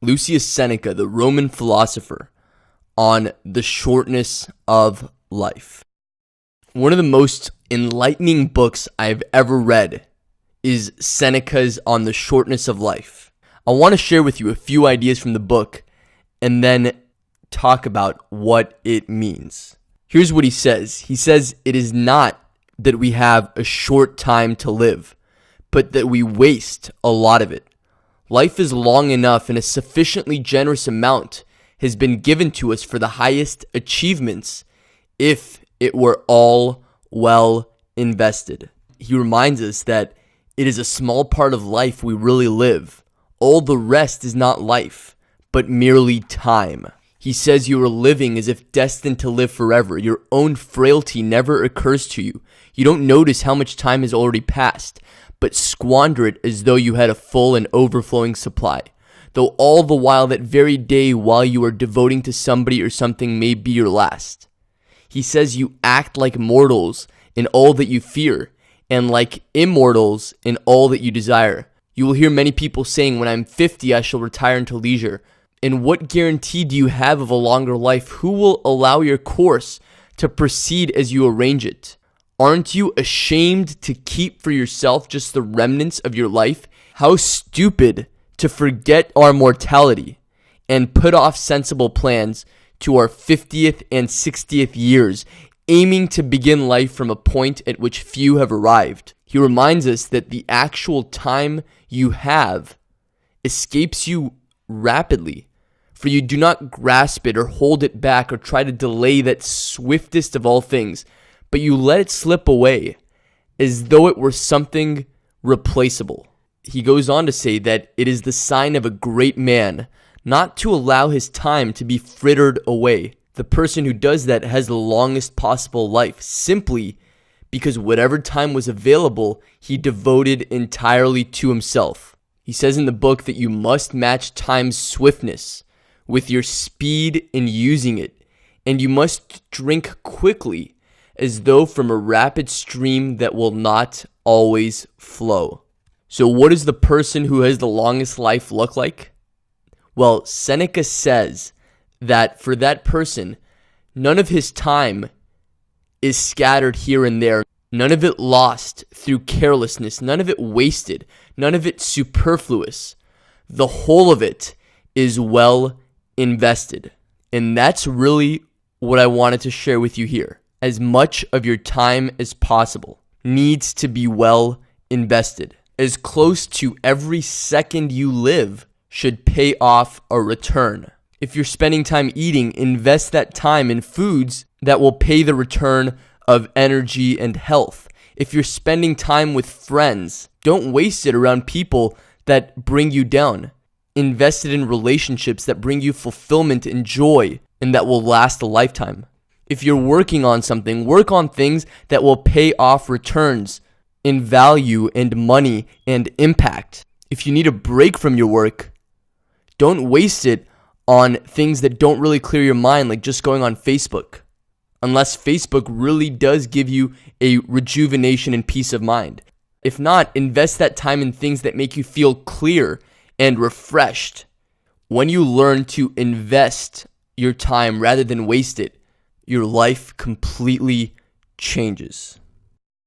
Lucius Seneca, the Roman philosopher, on the shortness of life. One of the most enlightening books I've ever read is Seneca's On the Shortness of Life. I want to share with you a few ideas from the book and then talk about what it means. Here's what he says. He says, "It is not that we have a short time to live, but that we waste a lot of it. Life is long enough, and a sufficiently generous amount has been given to us for the highest achievements if it were all well invested." He reminds us that it is a small part of life we really live. All the rest is not life, but merely time. He says you are living as if destined to live forever. Your own frailty never occurs to you. You don't notice how much time has already passed, but squander it as though you had a full and overflowing supply. Though all the while that very day while you are devoting to somebody or something may be your last. He says you act like mortals in all that you fear, and like immortals in all that you desire. You will hear many people saying, "When I'm 50, I shall retire into leisure." And what guarantee do you have of a longer life? Who will allow your course to proceed as you arrange it? Aren't you ashamed to keep for yourself just the remnants of your life? How stupid to forget our mortality and put off sensible plans to our 50th and 60th years, aiming to begin life from a point at which few have arrived. He reminds us that the actual time you have escapes you rapidly, for you do not grasp it or hold it back or try to delay that swiftest of all things, but you let it slip away as though it were something replaceable. He goes on to say that it is the sign of a great man not to allow his time to be frittered away. The person who does that has the longest possible life, simply because whatever time was available, he devoted entirely to himself. He says in the book that you must match time's swiftness with your speed in using it, and you must drink quickly as though from a rapid stream that will not always flow. So what does the person who has the longest life look like? Well, Seneca says that for that person, none of his time is scattered here and there, none of it lost through carelessness, none of it wasted, none of it superfluous. The whole of it is well invested. And that's really what I wanted to share with you here. As much of your time as possible needs to be well invested. As close to every second you live should pay off a return. If you're spending time eating, invest that time in foods that will pay the return of energy and health. If you're spending time with friends, don't waste it around people that bring you down. Invest it in relationships that bring you fulfillment and joy and that will last a lifetime. If you're working on something, work on things that will pay off returns in value and money and impact. If you need a break from your work, don't waste it on things that don't really clear your mind, like just going on Facebook. Unless Facebook really does give you a rejuvenation and peace of mind. If not, invest that time in things that make you feel clear and refreshed. When you learn to invest your time rather than waste it, your life completely changes.